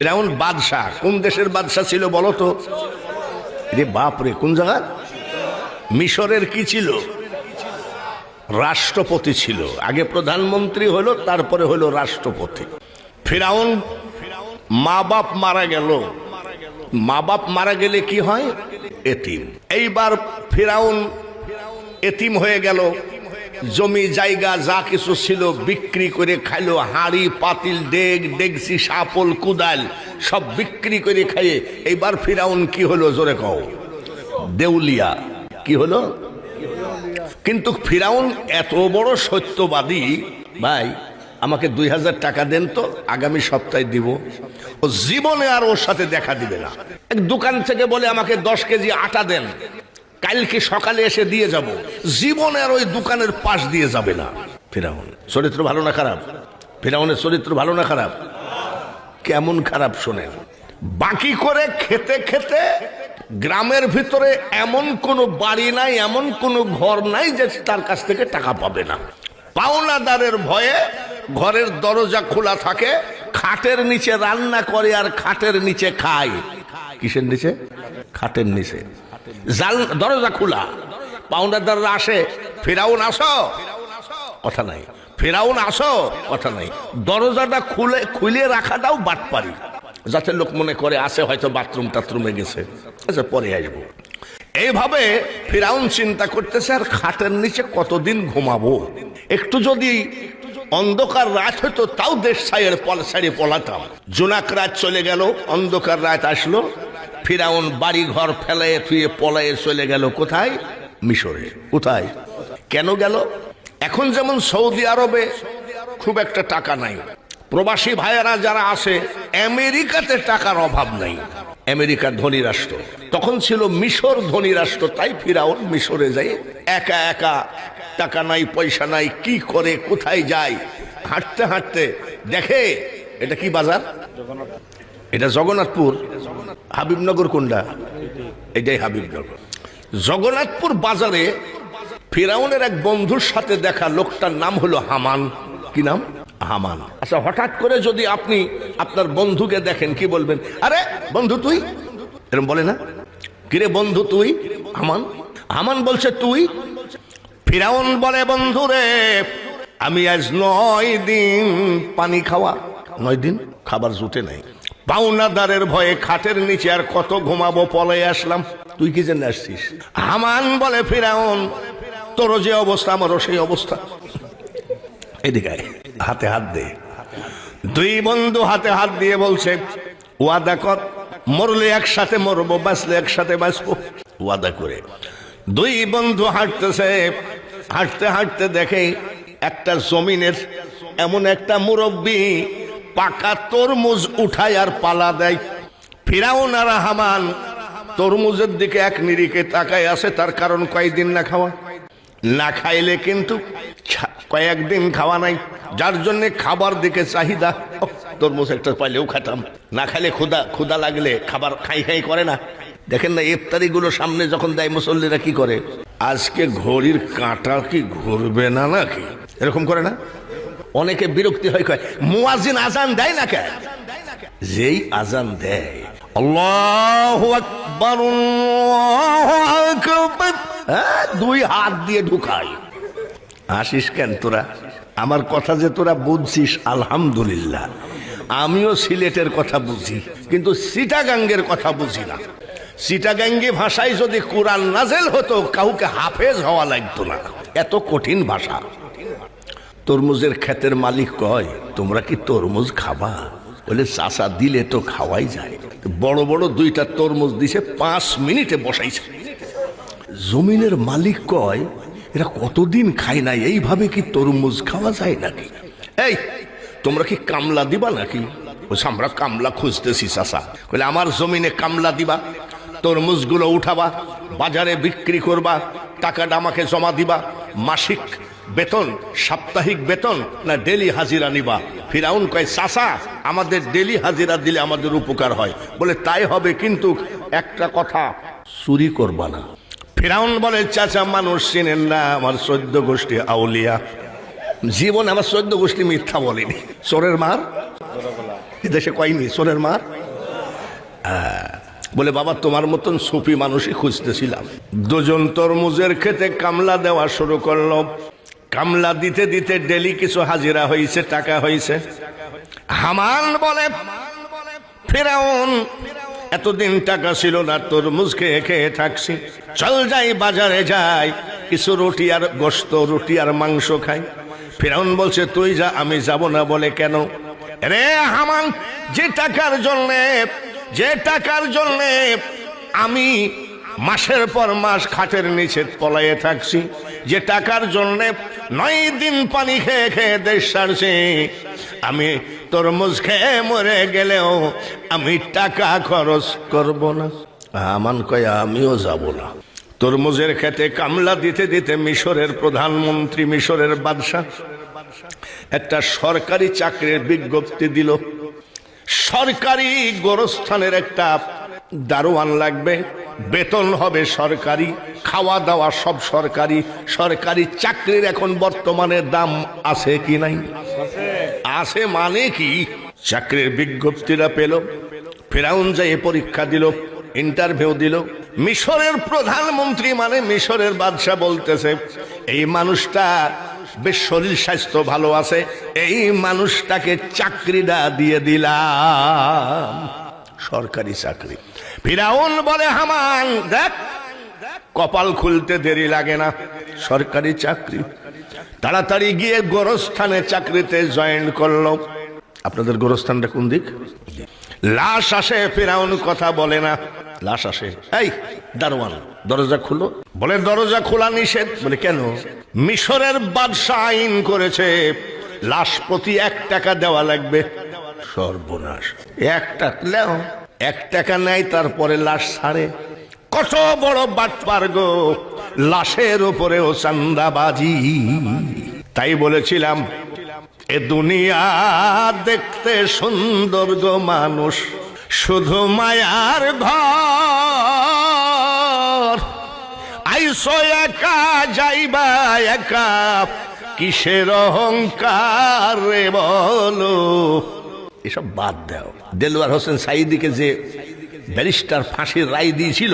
ফিরাউন বাদশাহ কোন দেশের বাদশাহ ছিল বলো তো? রে বাপ রে, কোন জায়গা? মিশরের কি ছিল? রাষ্ট্রপতি ছিল। আগে প্রধানমন্ত্রী হলো, তারপরে হলো রাষ্ট্রপতি। ফিরাউন মা বাপ মারা গেল। মা বাপ মারা গেলে কি হয়? এতিম। এইবার ফিরাউন এতিম হয়ে গেল। জমি জায়গা যা কিছু ছিল বিক্রি করে খাইলো। হাঁড়ি পাতিল ডেগ ডেগসি সাপল কুদাল সব বিক্রি করে খাইয়ে এইবার ফিরাউন কি হলো জোরে কও? দেউলিয়া। কি হলো? কিন্তু ফিরাউন এত বড় সত্যবাদী, ভাই আমাকে 2000 টাকা দেন তো, আগামী সপ্তাহে দিব। ও জীবনে আর ওর সাথে দেখা দিবে না। এক দোকান থেকে বলে আমাকে 10 কেজি আটা দেন, কালকে সকালে এসে দিয়ে যাব। জীবনে আর ওই দোকানের পাশ দিয়ে যাবে না। ফিরাউন চরিত্র ভালো না খারাপ? ফিরাউনের চরিত্র ভালো না খারাপ? কেমন খারাপ শোনেন। বাকি করে খেতে খেতে গ্রামের ভিতরে এমন কোনো বাড়ি নাই, এমন কোনো ঘর নাই যে তার কাছ থেকে টাকা পাবে না। পাওনাদারের ভয়ে ঘরের দরজা খোলা থাকে, খাটের নিচে রান্না করে আর খাটের নিচে খায়। কিসের নিচে? খাটের নিচে। জাল দরজা খোলা, পাওনাদাররা আসে, ফিরাউন আসো, কথা নাই। ফিরাউন আসো, কথা নাই। দরজাটা খুলে রাখাটাও বাটপারি, যাতে লোক মনে করে আসে হয়তো বাথরুম টাথরুমে গেছে, আচ্ছা পরে আসবো। এইভাবে ফিরাউন চিন্তা করতেছে আর খাটের নিচে কতদিন ঘুমাবো। একটু যদি অন্ধকার রাত হতো তাও দেশ ছাড়িয়ে পলাতাম। জোনাক রাত চলে গেল, অন্ধকার রাত আসলো। ফিরাউন বাড়ি ঘর ফেলে থুয়ে পলায়ে চলে গেল কোথায়? মিশরে। কোথায়? কেন গেল? এখন যেমন সৌদি আরবে খুব একটা টাকা নাই, প্রবাসী ভাইয়েরা যারা আসে, আমেরিকাতে টাকার অভাব নাই। আমেরিকা ধনী রাষ্ট্র, তখন ছিল মিশর ধনী রাষ্ট্র। তাই ফিরাউন মিশরে যায় একা একা, টাকা নাই পয়সা নাই, কি করে কোথায় যায়। হাঁটতে হাঁটতে দেখে এটা কি বাজার? এটা জগন্নাথপুর। হাবিবনগর কোনটা? এটাই হাবিবনগর। জগন্নাথপুর বাজারে ফিরাউনের এক বন্ধুর সাথে দেখা। লোকটার নাম হলো হামান। কি নাম? হামান। আচ্ছা, হঠাৎ করে যদি আপনি আপনার বন্ধুকে দেখেন কি বলবেন? আরে বন্ধু তুই, এরকম বলে না? কিরে বন্ধু তুই? হামান। হামান বলছে তুই? ফিরাউন বলে বন্ধু রে, আমি আজ 9 দিন পানি খাওয়া, 9 দিন খাবার জুটে নাই। পাওনাদারের ভয়ে খাটের নিচে আর কত ঘুমাবো, পলাই আসলাম। তুই কি জন্য আসছিস? হামান বলে ফিরাউন তোর যে অবস্থা আমারও সেই অবস্থা। এদিকে হাতে হাত দে। দুই বন্ধু হাতে হাত দিয়ে বলছে ওয়াদা কর, মরলে একসাথে মরবো, বাঁচলে একসাথে বাঁচবো। ওয়াদা করে দুই বন্ধু হাঁটতেছে। হাঁটতে হাঁটতে দেখে একটা জমিনের এমন একটা মুরব্বী পাকা তরমুজ উঠায় আর পালা দেয়। ফিরাউন আর হামান তরমুজের দিকে এক নিরিখে তাকায় আসে। তার কারণ কয়েকদিন না খাওয়া, না খাইলে কিন্তু কয়েকদিন খাওয়া নাই, যার জন্য খাবার দিকে চাহিদা। তরমুজ একটা পাইলেও খেতাম, না খাইলে ক্ষুধা লাগলে খাবার খাই খাই করে না। দেখেন না ইফতারি গুলো সামনে যখন দেয় মুসল্লিরা কি করে? আজকে ঘড়ির কাঁটা কি ঘুরবে না নাকি, এরকম করে না? অনেকে বিরক্তি হয়, কয় মুয়াজ্জিন আজান দেয় না কেন? যেই আজান দেয় আল্লাহু আকবার আল্লাহু আকবার, দুই হাত দিয়ে ঢুকায়। আসিস কেন তোরা? আমার কথা যে তোরা বুঝছিস আলহামদুলিল্লাহ। আমিও সিলেটের কথা বুঝি, কিন্তু চিটাগাঙ্গের কথা বুঝি না। চিটাগাঙ্গি ভাষায় যদি কোরআন নাজেল হতো কাউকে হাফেজ হওয়া লাগতো না, এত কঠিন ভাষা। তরমুজের ক্ষেতের মালিক কয় তোমরা কি তরমুজ খাবা? বলে চাচা দিলে তো খাওয়াই যায়। বড় বড় 2টা তরমুজ দিছে, 5 মিনিটে বসাইছে। জমিনের মালিক কয় এরা কতদিন খায় না, এইভাবে কি তরমুজ খাওয়া যায় নাকি? এই তোমরা কি কামলা দিবা নাকি? বলছে আমরা কামলা খুঁজতেছি চাচা। বলে আমার জমিনে কামলা দিবা, তরমুজগুলো উঠাবা, বাজারে বিক্রি করবা, টাকাটা আমাকে জমা দিবা। মাসিক বেতন, সাপ্তাহিক বেতন না ডেলি হাজিরা নিবা? ফিরাউন কয় চাচা আমাদের ডেলি হাজিরা দিলে আমাদের উপকার হয়। বলে তাই হবে, কিন্তু একটা কথা, চুরি করবা না। ফিরাউন বলে চাচা মানুষ চিনেন না, আমার 14 গোষ্ঠী আউলিয়া। জীবন আমার 14 গোষ্ঠী মিথ্যা বলেনি। চোরের মার এদেশে কয়নি চোরের মার? বলে বাবা তোমার মতন সুফি মানুষই খুঁজতেছিলাম। দুজন তরমুজের খেতে কামলা দেওয়া শুরু করলো। কামলা দিতে দিতে ডেলি কিছু হাজিরা হয়েছে, টাকা হয়েছে। হামান বলে ফিরাউন এতদিন টাকা ছিল না, তরমুজ খেয়ে খেয়ে থাকছি, চল যাই বাজারে যাই, কিছু রুটি আর গোশত, রুটি আর মাংস খাই। ফিরাউন বলছে তুই যা, আমি যাব না। বলে কেন? রে হামান, যে টাকার জন্যে আমি মাসের পর মাস খাটের নিচে পলায়ে থাকছি, যে টাকার জন্যে 9 দিন পানি খেয়ে খেয়ে দেশ সারছি, আমি তরমুজ খেয়ে মরে গেলেও আমি টাকা খরচ করব না। হামান কয় আমিও যাব না। তরমুজের খেতে কামলা দিতে দিতে মিশরের প্রধানমন্ত্রী, মিশরের বাদশা একটা সরকারি চাকরির বিজ্ঞপ্তি দিল। সরকারি গোরস্থানের একটা দারোয়ান লাগবে, বেতন হবে সরকারি, খাওয়া দাওয়া সব সরকারি। সরকারি চাকরির এখন বর্তমানে দাম আছে কি নাই? আছে মানে কি? চাকরির বিজ্ঞপ্তিটা পেল। ফিরাউন যাই পরীক্ষা দিল, ইন্টারভিউ দিল। মিশরের প্রধানমন্ত্রী মানে মিশরের বাদশা বলতেছে এই মানুষটা বেশ শরীর স্বাস্থ্য ভালো আছে, এই মানুষটাকে চাকরিটা দিয়ে দিলাম, সরকারি চাকরি। ফিরাউন বলে হামান দেখ, কপাল খুলতে দেরি লাগে না, সরকারি চাকরি। তাড়াতাড়ি গিয়ে গোরস্থানে চাকরিতে জয়েন করলো। আপনাদের গোরস্থানটা কোন দিক? লাশ আসে, ফিরাউন কথা বলে না। লাশ আসে, এই দারোয়ান দরজা খুলো। বলে দরজা খোলা নিষেধ। বলে কেন? মিশরের বাদশা আইন করেছে লাশ প্রতি 1 টাকা দেওয়া লাগবে। সর্বনাশ, 1 টাকা 1 টাকা নেয়, তারপরে লাশ ছাড়ে। কত বড় বাটপার গো, লাশের উপরেও চান্দাবাজি। তাই বলেছিলাম এ দুনিয়া দেখতে সুন্দর গো মানুষ, শুধু মায়ার ঘর। আইসো একা যাইবা একা, কিসের অহংকার রে বলো। এসব বাদ দাও। দেলোয়ার হোসেন সাঈদীকে যে ব্যারিস্টার ফাঁসির রায় দিয়েছিল,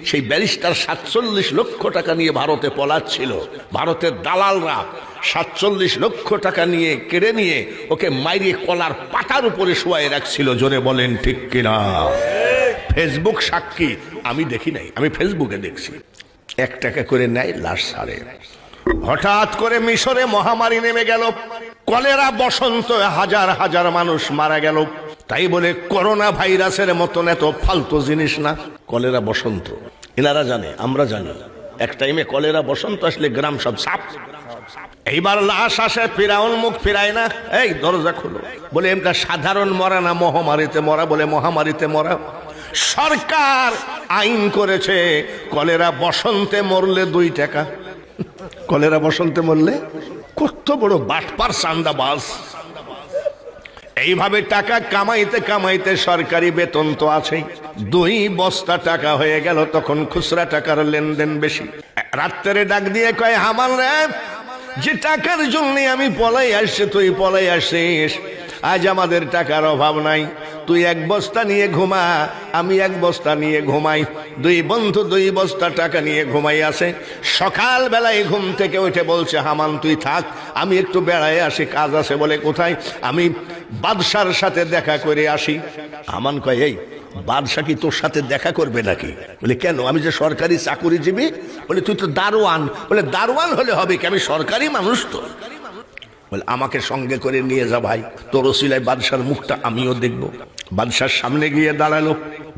সেই ব্যারিস্টার 47 লক্ষ টাকা নিয়ে ভারতে পলাচ্ছিল। ভারতের দালালরা 47 লক্ষ টাকা নিয়ে কেড়ে নিয়ে ওকে মাইরে কলার পাতার উপরে শোয়ায় রাখছিল। জোরে বলেন ঠিক কিনা? ফেসবুক সাক্ষী, আমি দেখি নাই, আমি ফেসবুকে দেখছি। 1 টাকা করে নেয়, লাশ ছাড়ে। হঠাৎ করে মিশরে মহামারী নেমে গেল, কলেরা বসন্ত, হাজার হাজার মানুষ মারা গেল। তাই বলে করোনা ভাইরাসের মতন এত ফালতু জিনিস না। কলেরা বসন্ত এনারা জানে, আমরা জানি। এক টাইমে কলেরা বসন্ত আসলে গ্রাম সব সাপ। এইবার লাশ আসে, ফিরাউন মুখ ফিরায় না। এই দরজা খুলো। বলে এটা সাধারণ মরা না মহামারীতে মরা? বলে মহামারীতে মরা। সরকার আইন করেছে কলেরা বসন্তে মরলে 2 টাকা। কলেরা বসন্তে মরলে? কত বড় বাটপার চান্দাবাজ। এইভাবে টাকা কামাইতে কামাইতে সরকারি বেতন তো আছেই, 2 বস্তা টাকা হয়ে গেল। তখন খুচরা টাকার লেনদেন বেশি। রাত্রে ডাক দিয়ে কয় হামান রে, যে টাকার জন্য আমি পলাই আসছি তুই পলাই আসিস। আজ আমাদের টাকার অভাব নাই, তুই 1 বস্তা নিয়ে ঘুমা, আমি 1 বস্তা নিয়ে ঘুমাই। 2 বন্ধু 2 বস্তা টাকা নিয়ে ঘুমাই আছে। সকাল বেলায় ঘুম থেকে উঠে বলছে হামান তুই থাক, আমি একটু বেড়ায় আসি, কাজ আছে। বলে কোথায়? আমি বাদশার সাথে দেখা করে আসি। হামান কয় এই বাদশা কি তোর সাথে দেখা করবে নাকি? বলে কেন? আমি যে সরকারি চাকুরিজীবী। বলে তুই তো দারোয়ান। বলে দারোয়ান হলে হবে কি, আমি সরকারি মানুষ তো। বলে আমাকে সঙ্গে করে নিয়ে যা ভাই, তোর ওসিলায় বাদশার মুখটা আমিও দেখব। বাদশার সামনে গিয়ে দাঁড়ালো।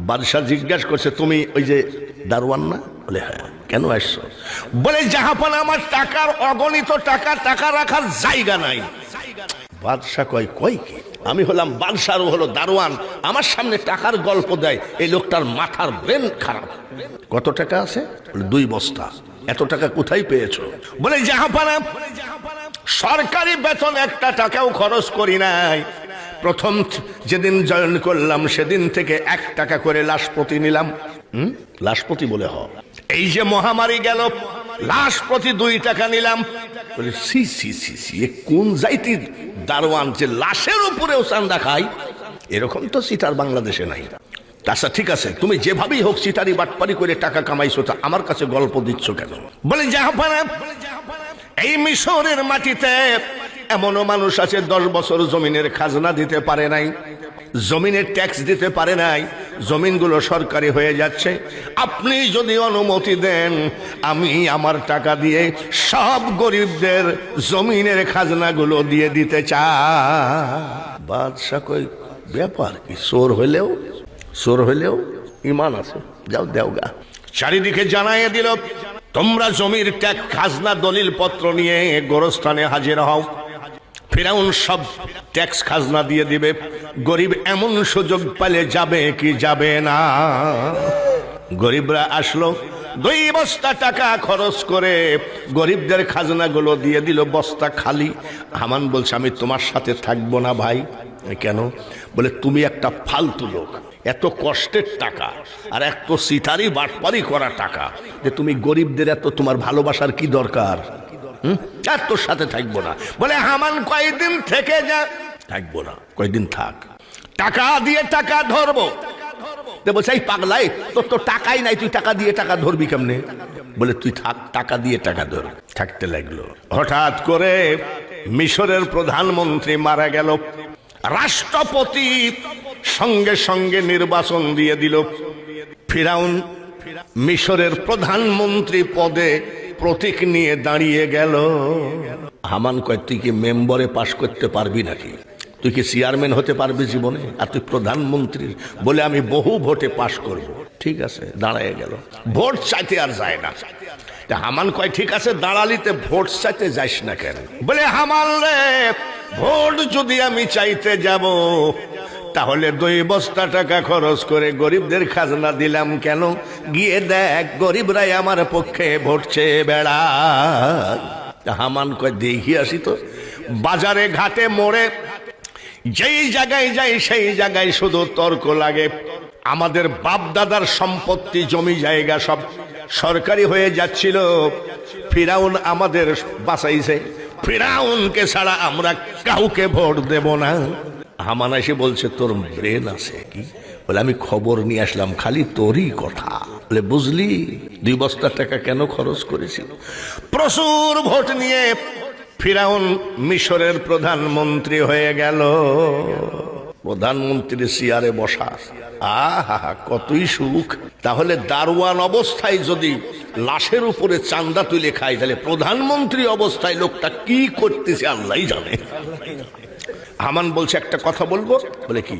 বাদশা জিজ্ঞাসা করছে তুমি ওই যে দারোয়ান না? বলে হ্যাঁ। কেন আসছো? বলে জাহাপানা আমার টাকার অগণিত টাকা, টাকা রাখার জায়গা নাই। বাদশা কয় কই কি? আমি হলাম বাদশার, ও হলো দারোয়ান, আমার সামনে টাকার গল্প দেয়। এই লোকটার মাথার ব্রেন খারাপ। কত টাকা আছে? বলে 2 বস্তা। এত টাকা কোথায় পেয়েছো? বলে জাহাপানা সরকারি বেতন 1 টাকাও খরচ করি নাই। প্রথম যেদিন জয়েন করলাম সেদিন থেকে 1 টাকা করে লাশ প্রতি নিলাম। লাশ প্রতি বলে হ। এই যে মহামারী গেল, লাশ প্রতি 2 টাকা নিলাম। বলে সি সি সি সি, কোন জাইতি দারোয়ান যে লাশের উপরেও চান্দা খায়? এরকম তো সিটার বাংলাদেশে নাই। আচ্ছা ঠিক আছে, তুমি যেভাবেই হোক সিটারি বাটপারি করে টাকা কামাইছো, তা আমার কাছে গল্প দিচ্ছ কেন? বলে জাহাপানা, এই মিশরের মাটিতে এমনও মানুষ আছে 10 বছর জমিনের খাজনা দিতে পারে নাই, জমিনের ট্যাক্স দিতে পারে নাই, জমিনগুলো সরকারি হয়ে যাচ্ছে। আপনি যদি অনুমতি দেন, আমি আমার টাকা দিয়ে সব গরিবদের জমিনের খাজনাগুলো দিয়ে দিতে চাই। বাদশা কই, ব্যাপার কি? চোর হইলেও ইমান আছে, যাও দেওগা। চারিদিকে জানাইয়ে দিল, তোমরা জমির ট্যাক্স খাজনা দলিল পত্র নিয়ে গোরস্থানে হাজির হও। ফিরাউন সব ট্যাক্স খাজনা দিয়ে দিবে। গরিব এমন সুযোগ পেলে যাবে কি যাবে না? গরিবরা আসলো, 2 বস্তা টাকা খরচ করে গরিবদের খাজনাগুলো দিয়ে দিল, বস্তা খালি। হামান বলছে, আমি তোমার সাথে থাকবো না ভাই। কেন? বলে তুমি একটা ফালতু লোক, এত কষ্টের টাকা আর এত সিটারি বাটপারি করা টাকা, যে তুমি গরিবদের এত তোমার ভালোবাসার কি দরকার? আর তোর সাথে থাকবো না। বলে হামান কয়েকদিন থেকে যা। থাকবো না, কয়েকদিন থাক, টাকা দিয়ে টাকা ধরবো। বলছে, এই পাগলাই, তোর তো টাকাই নাই, তুই টাকা দিয়ে টাকা ধরবি কেমনে? বলে তুই থাক, টাকা দিয়ে টাকা ধর। থাকতে লাগলো। হঠাৎ করে মিশরের প্রধানমন্ত্রী মারা গেল। রাষ্ট্রপতি সঙ্গে সঙ্গে নির্বাচন দিয়ে দিল। ফিরাউন মিশরের প্রধানমন্ত্রী পদে প্রতীক নিয়ে দাঁড়িয়ে গেল। হামান কয়, তুই কি মেম্বরে পাশ করতে পারবি নাকি? তুই কি চেয়ারম্যান হতে পারবি জীবনে? আর তুই প্রধানমন্ত্রী? বলে আমি বহু ভোটে পাশ করব। ঠিক আছে, দাঁড়ায় গেল। ভোট চাইতে আর যায় না। হামান কয়, ঠিক আছে, দাঁড়ালিতে ভোট চাইতে যাইস না কেন? বলে হামান রে, ভোট যদি আমি চাইতে যাব, তাহলে 2 বস্তা টাকা খরচ করে গরিবদের খাজনা দিলাম কেন? গিয়ে দেখ, গরিবরাই আমার পক্ষে ভোট চেয়ে বেড়ায়। হামান কয়, দেখি আসি তো। বাজারে ঘাটে মোড়ে যেই জায়গায় যাই, সেই জায়গায় শুধু তর্ক লাগে। আমাদের বাপ দাদার সম্পত্তি, জমি জায়গা সব সরকারি হয়ে যাচ্ছিল। ফিরাউন আমাদের বাঁচাইছে, ফিরাউনকে ছাড়া আমরা কাউকে ভোট দেব না। হামান এসে বলছে, তোর ব্রেন আছে কি? বলে, আমি খবর নিয়ে আসলাম, খালি তোরই কথা। বলে, বুঝলি 2 বস্তা টাকা কেন খরচ করেছিল? প্রচুর ভোট নিয়ে ফিরাউন মিশরের প্রধানমন্ত্রী হয়ে গেল। প্রধানমন্ত্রীর চেয়ারে বসা, আহা কতই সুখ। তাহলে দারোয়ান অবস্থায় যদি লাশের উপরে চান্দা তুলে খায়, তাহলে প্রধানমন্ত্রী অবস্থায় লোকটা কি করতেছে আল্লাহই জানে। হামান বলছে, একটা কথা বলবো। বলে, কি?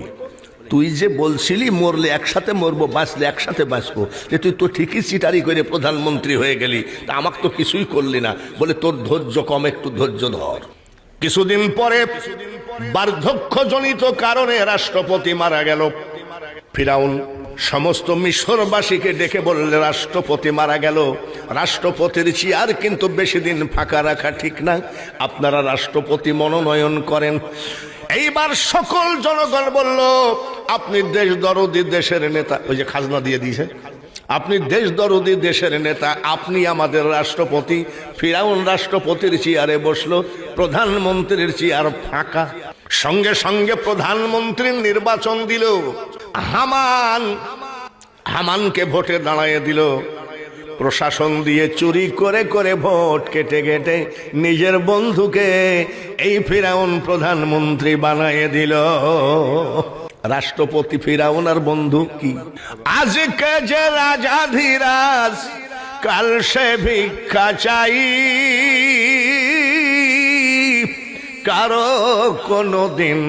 তুই যে বলছিলি মরলে একসাথে মরবো, বাঁচলে একসাথে বাঁচবো, যে তুই তো ঠিকই চিটারি করে প্রধানমন্ত্রী হয়ে গেলি, তা আমাকে তো কিছুই করলি না। বলে, তোর ধৈর্য কম, একটু ধৈর্য ধর। কিছুদিন পরে বার্ধক্যজনিত কারণে রাষ্ট্রপতি মারা গেল। ফিরাউন সমস্ত মিশরবাসীকে ডেকে বললে, রাষ্ট্রপতি মারা গেল, রাষ্ট্রপতির চেয়ার কিন্তু বেশি দিন ফাঁকা রাখা ঠিক না, আপনারা রাষ্ট্রপতি মনোনয়ন করেন। এইবার সকল জনগণ বলল, আপনি দেশ দরদি দেশের নেতা, ওই যে খাজনা দিয়ে দিয়েছে, আপনি দেশ দরদি দেশের নেতা, আপনি আমাদের রাষ্ট্রপতি। ফিরাউন রাষ্ট্রপতির চেয়ারে বসলো, প্রধানমন্ত্রীর চেয়ার ফাঁকা। সঙ্গে সঙ্গে প্রধানমন্ত্রীর নির্বাচন দিল। হামানকে ভোটে দাঁড়ায় দিল। প্রশাসন দিয়ে চুরি করে করে ভোট কেটে কেটে নিজের বন্ধুকে এই ফিরাউন প্রধানমন্ত্রী বানায় দিল। রাষ্ট্রপতি ফিরাউন আর বন্ধু কি? আজকে যে রাজাধিরাজ, কাল সে ভিক্ষা চাই, কারো কোনদিন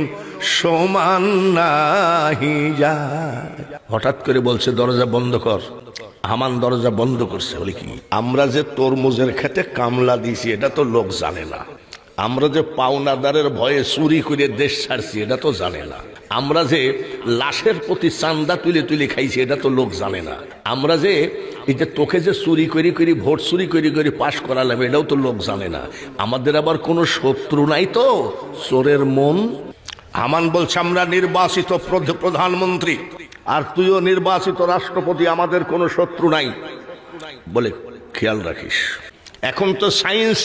সমান নাহি যায়। হঠাৎ করে বলছে, দরজা বন্ধ কর। হামান দরজা বন্ধ করছে। বলে, কি? আমরা যে তরমুজের খেতে কামলা দিছি, এটা তো লোক জানে না। আমরা যে পাওনাদারের ভয়ে চুরি করে দেশ ছাড়ছি, এটা তো জানে না। আমরা যে লাশের প্রতি চান্দা তুলে তুলে খাইছি, এটা তো লোক জানে না। আমরা যে এই যে তোকে যে চুরি করি করি ভোট চুরি করি করি পাশ করালাম, এটাও তো লোক জানে না। আমাদের আবার কোনো শত্রু নাই তো, চোরের মন। হামান বলছে, আমরা নির্বাচিত প্রধানমন্ত্রী আর তুইও নির্বাচিত রাষ্ট্রপতি, আমাদের কোনো শত্রু নাই। বলে, খেয়াল রাখিস, এখন তো সায়েন্স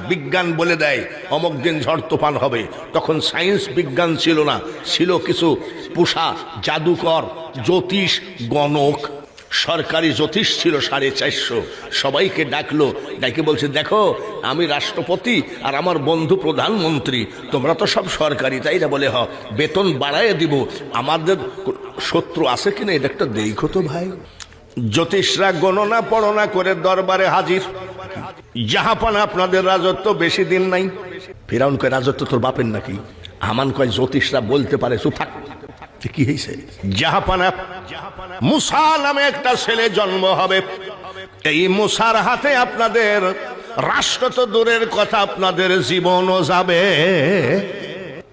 বিজ্ঞান বলে দেয় অমুক দিন ঝড় তুফান হবে। তখন সায়েন্স বিজ্ঞান ছিল না, ছিল কিছু পোষা জাদুকর, জ্যোতিষ, গণক। সরকারি জ্যোতিষ ছিল 450, সবাইকে ডাকলো, ডাকে বলছে দেখো আমি রাষ্ট্রপতি আর আমার বন্ধু প্রধানমন্ত্রী, তোমরা তো সব সরকারি, তাই না? বলে বেতন বাড়ায় দিব, আমাদের শত্রু আছে কিনা এটা একটা দেখো তো ভাই। জ্যোতিষরা গণনা পড়না করে দরবারে হাজির। জাহাপানা আপনাদের রাজত্ব বেশি দিন নাই। ফিরাউন কয় রাজত্ব তোর বাপের নাকি? হামান কয় জ্যোতিষরা বলতে পারে, চুপ থাক। কি হয়েছে? জাহাপানা মুসা নামে একটা ছেলে জন্ম হবে, এই মুসার হাতে আপনাদের রাষ্ট্র তো দূরের কথা, আপনাদের জীবনও যাবে।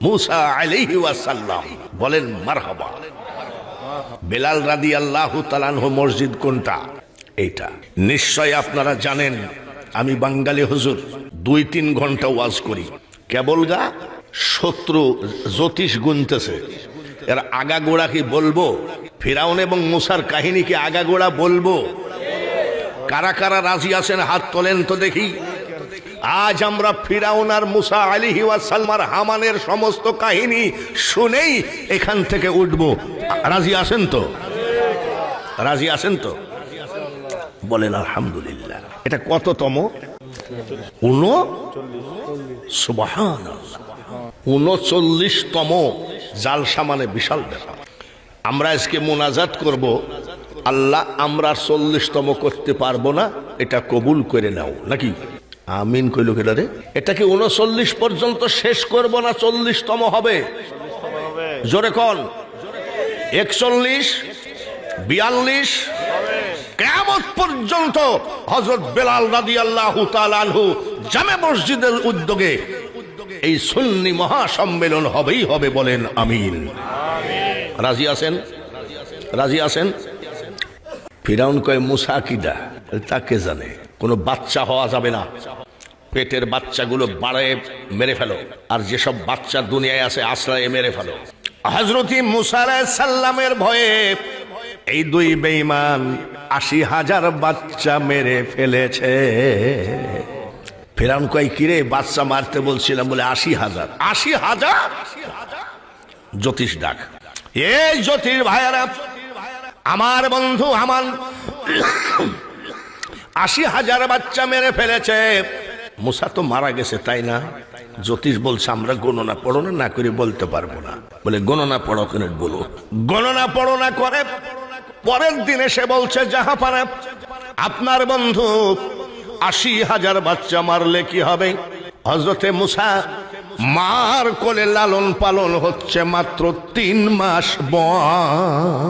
মুসা আলাইহি ওয়াসাল্লাম বলেন মারহাবা। বেলাল রাদিয়াল্লাহু তাআলা আনহু মসজিদ কোনটা? এইটা নিশ্চয় আপনারা জানেন। আমি বাঙালি হুজুর, 2-3 ঘন্টা ওয়াজ করি, কেবল গা শত্রু জ্যোতিষ গুনতেছে। এর আগাগোড়া কি বলবো? ফিরাউন এবং মুসার কাহিনী কি আগাগোড়া বলবো? কারা কারা রাজি আছেন হাত তোলেন তো দেখি। আজ আমরা ফিরাউন আর মুসা আলাইহি ওয়াসাল্লাম হামানের সমস্ত কাহিনী শুনেই এখান থেকে উঠব। রাজি আছেন তো? রাজি আছেন তো? বলেন আলহামদুলিল্লাহ। এটা কততম? সুবহানাল্লাহ, 39তম জালসা, মানে বিশাল ব্যাপার। আমরা আজকে মোনাজাত করব, আল্লাহ আমরা 40তম করতে পারবো না, এটা কবুল করে নাও, নাকি? আমিন কইল কেডা রে? এটা কি 39 পর্যন্ত শেষ করব না 40তম হবে? জোরে কোন? 41, 42, কিয়ামত পর্যন্ত হযরত বেলাল রাদিয়াল্লাহু তাআলা আনহু জামে মসজিদের উদ্যোগে এই সুন্নি মহাসম্মেলন হবেই হবে। বলেন আমিন। রাজি আছেন? রাজি আছেন? ফিরাউন কয় মুসা কিডা? তাকে জানে, কোনো বাচ্চা হওয়া যাবে না, পেটের বাচ্চাগুলো বাড়ায় মেরে ফেলো, আর যেসব বাচ্চা দুনিয়ায় আছে আশ্রয়ে মেরে ফেলো। হযরত মুসা আলাইহিস সালামের ভয়ে এই 2 বেঈমান 80,000 বাচ্চা মেরে ফেলেছে। ফিরাউন কয় কিরে বাচ্চা মারতে বলছিলাম, বলে 80,000। 80,000? জ্যোতিষ ডাক, এই জ্যোতিষ ভাইয়ারা, আমার বন্ধু হামান 80,000 বাচ্চা মেরে ফেলেছে। মুসা তো মারা গেছে, তাই না? জ্যোতিষ বলছে আমরা গণনা পড়না না করে বলতে পারবো না। বলে গণনা পড়ো কেন? বলো। গণনা পড়না করে পরের দিনে সে বলছে জাহাপানা আপনার বন্ধু 80,000 বাচ্চা মারলে কি হবে? হযরতে মুসা মার কোলে লালন পালন হচ্ছে মাত্র 3 মাস বয়স।